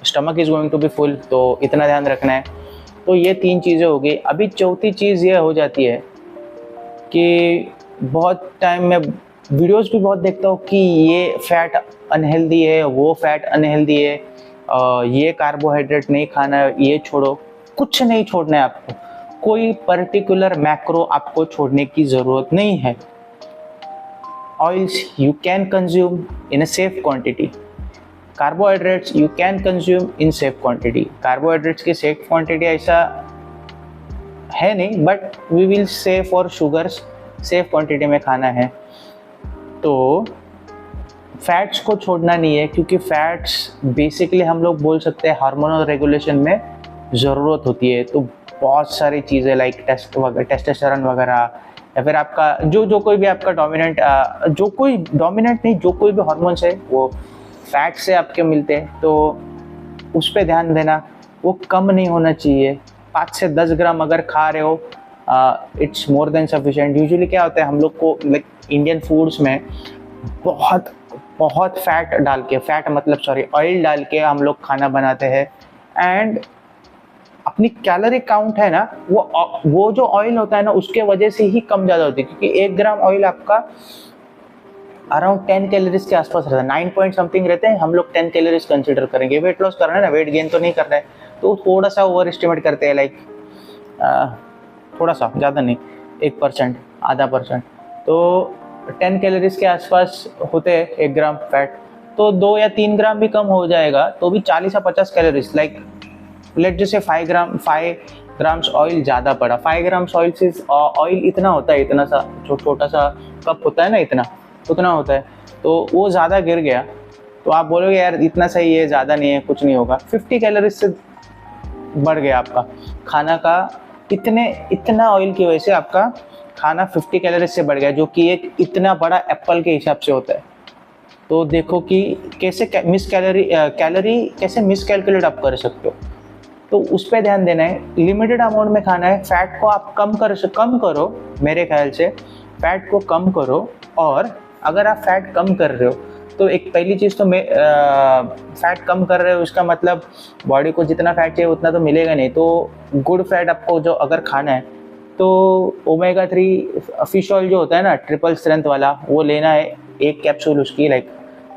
Stomach is going to be full, तो इतना ध्यान रखना है। तो ये 3 चीज़ें हो गई। अभी चौथी चीज़ ये हो जाती है कि बहुत टाइम में वीडियोस भी बहुत देखता हूँ कि ये फैट अनहेल्दी है, वो फैट अनहेल्दी है, ये कार्बोहाइड्रेट नहीं खाना है, ये छोड़ो। कुछ नहीं छोड़ना है आपको, कोई पर्टिकुलर मैक्रो आपको छोड़ने की ज़रूरत नहीं है। Oils you can consume in a safe quantity, carbohydrates you can consume in safe quantity. Carbohydrates की सेफ क्वांटिटी ऐसा है नहीं, but we will say for sugars safe quantity में खाना है। तो फैट्स को छोड़ना नहीं है, क्योंकि फैट्स बेसिकली हम लोग बोल सकते हैं हार्मोनल रेगुलेशन में ज़रूरत होती है। तो बहुत सारी चीज़ें लाइक टेस्टोस्टेरोन वगैरह, या फिर आपका जो कोई भी आपका डोमिनेंट नहीं, जो कोई भी हार्मोन्स है वो फैट से आपके मिलते हैं। तो उस पर ध्यान देना, वो कम नहीं होना चाहिए। 5 से 10 ग्राम अगर खा रहे हो, it's more than sufficient. Usually क्या होता है, हम लोग को लाइक इंडियन फूड्स में बहुत फैट डाल के, ऑयल डाल के हम लोग खाना बनाते हैं, एंड अपनी कैलोरी काउंट है ना, वो जो ऑयल होता है ना, उसके वजह से ही कम ज़्यादा होती है। क्योंकि 1 ग्राम ऑयल आपका अराउंड 10 कैलोरीज के आसपास रहता है, 9 पॉइंट समथिंग रहते हैं। हम लोग 10 कैलोरीज कंसिडर करेंगे। वेट लॉस करना है ना, वेट गेन तो नहीं करना है, तो थोड़ा सा ओवर एस्टिमेट करते हैं, लाइक थोड़ा सा, ज़्यादा नहीं, 1%, आधा % तो 10 कैलोरीज के आसपास होते हैं 1 ग्राम फैट। तो 2 या 3 ग्राम भी कम हो जाएगा तो भी 40 या 50 कैलोरीज, लाइक लेट जैसे 5 ग्राम्स ऑयल ज़्यादा पड़ा। 5 ग्राम्स ऑयल से ऑयल इतना होता है, इतना सा छोटा सा कप होता है ना, उतना होता है। तो वो ज़्यादा गिर गया तो आप बोलोगे यार इतना सही है, ज़्यादा नहीं है, कुछ नहीं होगा। 50 कैलोरीज से बढ़ गया आपका खाना का, इतना ऑयल की वजह से आपका खाना 50 कैलोरीज से बढ़ गया, जो कि एक इतना बड़ा एप्पल के हिसाब से होता है। तो देखो कि कैसे कैलोरी कैसे मिसकैलकुलेट आप कर सकते हो। तो उस पर ध्यान देना है, लिमिटेड अमाउंट में खाना है। फैट को आप कम करो, मेरे ख्याल से फैट को कम करो। और अगर आप फैट कम कर रहे हो तो एक पहली चीज़ तो फैट कम कर रहे हो, इसका मतलब बॉडी को जितना फैट चाहिए उतना तो मिलेगा नहीं। तो गुड फैट आपको जो अगर खाना है तो ओमेगा 3 फिश ऑयल जो होता है ना, ट्रिपल स्ट्रेंथ वाला, वो लेना है। 1 कैप्सूल उसकी लाइक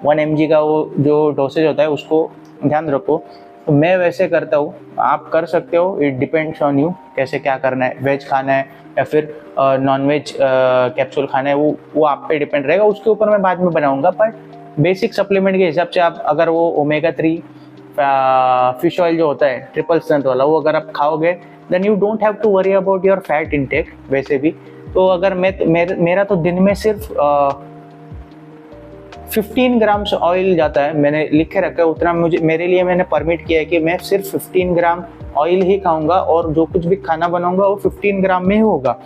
1 mg का वो जो डोसेज होता है, उसको ध्यान रखो। तो मैं वैसे करता हूँ, आप कर सकते हो, इट डिपेंड्स ऑन यू कैसे क्या करना है। वेज खाना है या फिर नॉन वेज कैप्सूल खाना है, वो आप पे डिपेंड रहेगा। उसके ऊपर मैं बाद में बनाऊंगा। पर बेसिक सप्लीमेंट के हिसाब से आप अगर वो ओमेगा 3 फिश ऑयल जो होता है ट्रिपल स्ट्रेंथ वाला, वो अगर आप खाओगे then you don't have to worry about your fat intake. वैसे भी तो अगर मेरा तो दिन में सिर्फ 15 ग्राम्स ऑयल जाता है, मैंने लिख के रखा है उतना। मेरे लिए मैंने परमिट किया है कि मैं सिर्फ 15 ग्राम ऑयल ही खाऊंगा, और जो कुछ भी खाना बनाऊंगा वो 15 ग्राम में ही होगा।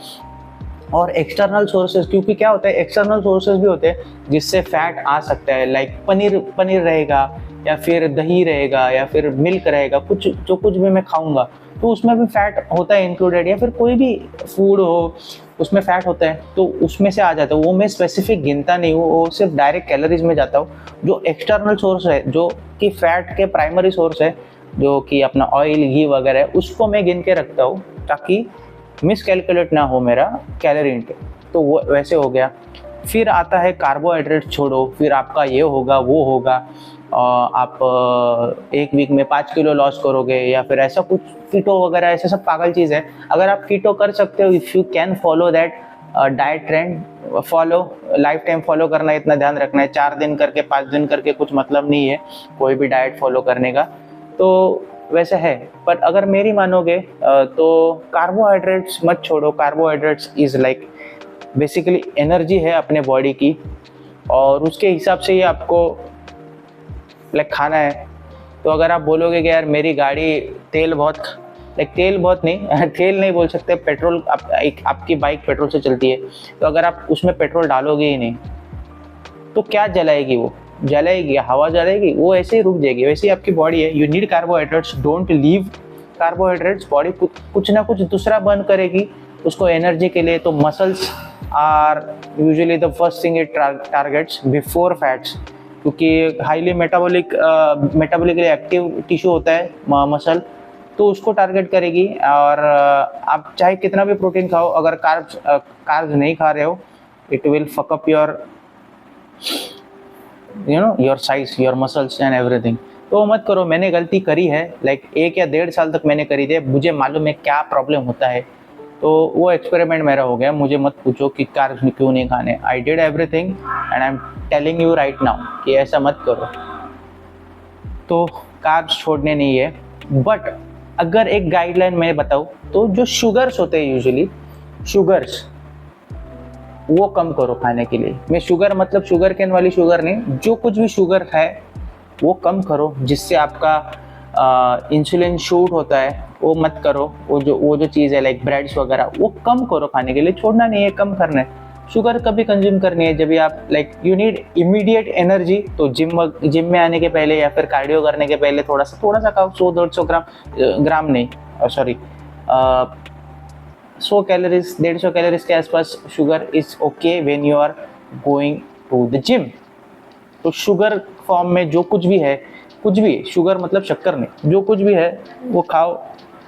और एक्सटर्नल सोर्सेज, क्योंकि क्या होता है, एक्सटर्नल सोर्सेज भी होते हैं जिससे फैट आ सकता है। लाइक पनीर रहेगा, या फिर दही रहेगा, या फिर मिल्क रहेगा, कुछ भी मैं खाऊंगा तो उसमें भी फैट होता है इंक्लूडेड। या फिर कोई भी फूड हो उसमें फैट होता है, तो उसमें से आ जाता है। वो मैं स्पेसिफिक गिनता नहीं हूँ, वो सिर्फ डायरेक्ट कैलोरीज में जाता हूँ। जो एक्सटर्नल सोर्स है, जो कि फैट के प्राइमरी सोर्स है, जो कि अपना ऑयल घी वगैरह है, उसको मैं गिन के रखता हूँ ताकि मिसकैलकुलेट ना हो मेरा कैलोरी इनटेक। तो वो वैसे हो गया। फिर आता है कार्बोहाइड्रेट छोड़ो, फिर आपका ये होगा वो होगा, आप 1 वीक में 5 किलो लॉस करोगे, या फिर ऐसा कुछ कीटो वगैरह, ऐसे सब पागल चीज़ है। अगर आप कीटो कर सकते हो, if you can follow that diet trend, life time follow करना, इतना ध्यान रखना है। 4 दिन करके 5 दिन करके कुछ मतलब नहीं है कोई भी डाइट फॉलो करने का, तो वैसे है। पर अगर मेरी मानोगे तो कार्बोहाइड्रेट्स मत छोड़ो। Carbohydrates is like basically energy है अपने बॉडी की, और उसके हिसाब से ही आपको लाइक खाना है। तो अगर आप बोलोगे कि यार मेरी गाड़ी तेल बहुत नहीं तेल नहीं बोल सकते, पेट्रोल, आपकी बाइक पेट्रोल से चलती है, तो अगर आप उसमें पेट्रोल डालोगे ही नहीं तो क्या जलाएगी? वो जलाएगी, हवा जलाएगी, वो ऐसे ही रुक जाएगी। वैसे ही आपकी बॉडी है, you need carbohydrates, don't leave carbohydrates. Body कुछ ना कुछ दूसरा बर्न करेगी उसको एनर्जी के लिए। तो muscles are usually the first thing it targets before fats. क्योंकि हाईली मेटाबॉलिकली एक्टिव टिश्यू होता है मसल, तो उसको टारगेट करेगी। और आप चाहे कितना भी प्रोटीन खाओ, अगर कार्ब्स नहीं खा रहे हो, it will fuck up your your size, your muscles and everything. तो मत करो, मैंने गलती करी है, लाइक 1 या 1.5 साल तक मैंने करी थी, मुझे मालूम है क्या प्रॉब्लम होता है। तो वो एक्सपेरिमेंट मेरा हो गया, मुझे मत पूछो कि कार्ब्स क्यों नहीं खाने। I did everything and I am telling you right now कि ऐसा मत करो। तो कार्ब्स छोड़ने नहीं है, बट अगर एक गाइडलाइन मैं बताऊँ तो जो शुगर्स होते हैं, यूजुअली शुगर्स, वो कम करो खाने के लिए। मैं शुगर मतलब शुगर केन वाली शुगर नहीं, जो कुछ भी शुगर है वो कम करो, जिससे आपका इंसुलिन शूट होता है, वो मत करो। वो जो चीज़ है लाइक ब्रेड्स वगैरह, वो कम करो खाने के लिए। छोड़ना नहीं है, कम करना है। शुगर कभी कंज्यूम करनी है जब भी आप like you need immediate energy, तो जिम में आने के पहले या फिर कार्डियो करने के पहले थोड़ा सा खाओ, 100-150 ग्राम नहीं, सॉरी 100 कैलोरीज, 150 कैलोरीज के आसपास sugar is okay when you are going to the gym. तो शुगर फॉर्म में जो कुछ भी है, कुछ भी शुगर मतलब शक्कर नहीं, जो कुछ भी है वो खाओ,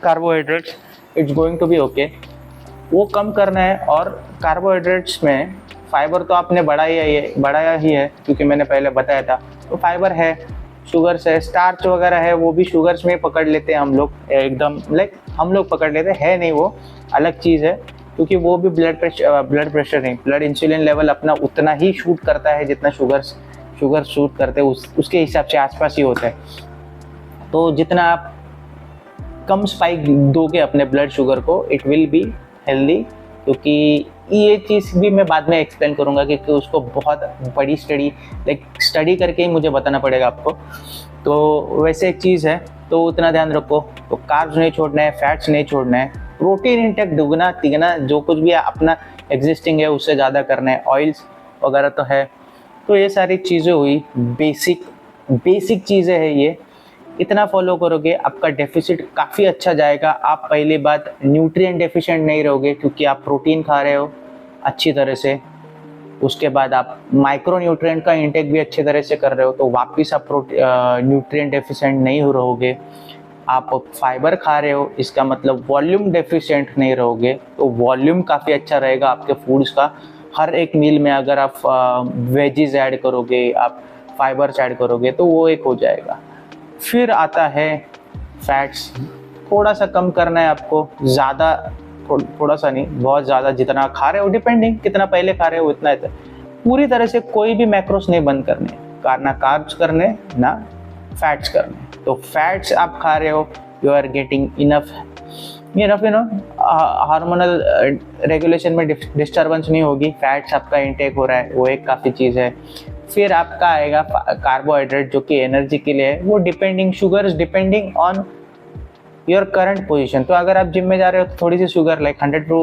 carbohydrates, it's going to be okay. वो कम करना है। और कार्बोहाइड्रेट्स में फाइबर तो आपने बढ़ाया ही है, क्योंकि मैंने पहले बताया था। तो फाइबर है, शुगर्स है, स्टार्च वगैरह है, वो भी शुगर्स में पकड़ लेते हैं हम लोग, एकदम लाइक हम लोग पकड़ लेते हैं नहीं, वो अलग चीज़ है, क्योंकि वो भी ब्लड प्रेशर नहीं, ब्लड इंसुलिन लेवल अपना उतना ही शूट करता है जितना शुगर शूट करते हैं, उसके हिसाब से आसपास ही होता है। तो जितना आप कम स्पाइक दोगे अपने ब्लड शुगर को, इट विल बी हेल्दी। क्योंकि ये चीज़ भी मैं बाद में एक्सप्लेन करूँगा, क्योंकि उसको बहुत बड़ी स्टडी करके ही मुझे बताना पड़ेगा आपको। तो वैसे एक चीज़ है, तो उतना ध्यान रखो। तो कार्ब्स नहीं छोड़ना है, फैट्स नहीं छोड़ना है, प्रोटीन इंटेक दुगना तिगना जो कुछ भी अपना एग्जिस्टिंग है उससे ज़्यादा करना है, ऑयल्स वगैरह तो है। तो ये सारी चीज़ें हुई, बेसिक चीज़ें हैं ये। इतना फॉलो करोगे, आपका डेफिसिट काफ़ी अच्छा जाएगा। आप पहली बात न्यूट्रिएंट डेफिशिएंट नहीं रहोगे, क्योंकि आप प्रोटीन खा रहे हो अच्छी तरह से। उसके बाद आप माइक्रो न्यूट्रिएंट का इंटेक भी अच्छी तरह से कर रहे हो, तो वापस आप न्यूट्रिएंट डेफिशिएंट नहीं रहोगे। आप फाइबर खा रहे हो, इसका मतलब वॉल्यूम डेफिशिएंट नहीं रहोगे, तो वॉल्यूम काफ़ी अच्छा रहेगा आपके फूड्स का। हर एक मील में अगर आप वेजीज ऐड करोगे, आप फाइबर्स ऐड करोगे, तो वो एक हो जाएगा। फिर आता है फैट्स, थोड़ा सा कम करना है आपको, ज़्यादा थोड़ा सा नहीं, बहुत ज़्यादा जितना खा रहे हो, डिपेंडिंग कितना पहले खा रहे हो उतना है। पूरी तरह से कोई भी मैक्रोस नहीं बंद करने, ना कार्ब्स करने ना फैट्स करने। तो फैट्स आप खा रहे हो, you are getting enough hormonal regulation में डिस्टर्बेंस नहीं होगी, फैट्स आपका इंटेक हो रहा है, वो एक काफ़ी चीज़ है। फिर आपका आएगा कार्बोहाइड्रेट, जो कि एनर्जी के लिए है, वो sugars depending on your current position. तो अगर आप जिम में जा रहे हो तो थोड़ी सी sugar like 100 to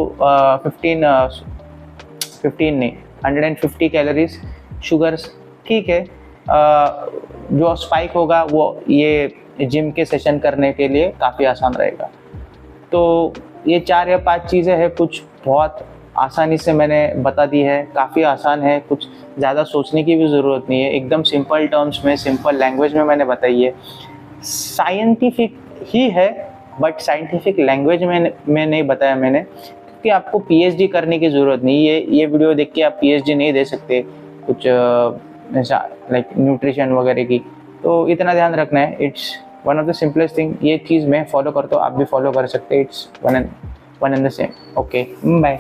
150 calories sugars, ठीक है। जो स्पाइक होगा वो ये जिम के सेशन करने के लिए काफ़ी आसान रहेगा। तो ये 4 या 5 चीज़ें हैं, कुछ बहुत आसानी से मैंने बता दी है, काफ़ी आसान है, कुछ ज़्यादा सोचने की भी ज़रूरत नहीं है, एकदम सिंपल टर्म्स में, सिंपल लैंग्वेज में मैंने बताई है। साइंटिफिक ही है, बट साइंटिफिक लैंग्वेज में नहीं बताया मैंने, क्योंकि आपको पीएचडी करने की ज़रूरत नहीं है। ये वीडियो देख के आप पीएचडी नहीं दे सकते कुछ ऐसा लाइक न्यूट्रिशन वगैरह की। तो इतना ध्यान रखना है, it's one of the simplest thing. ये चीज़ मैं फॉलो करता हूँ, आप भी फॉलो कर सकते हैं, it's one and the same. Okay, bye.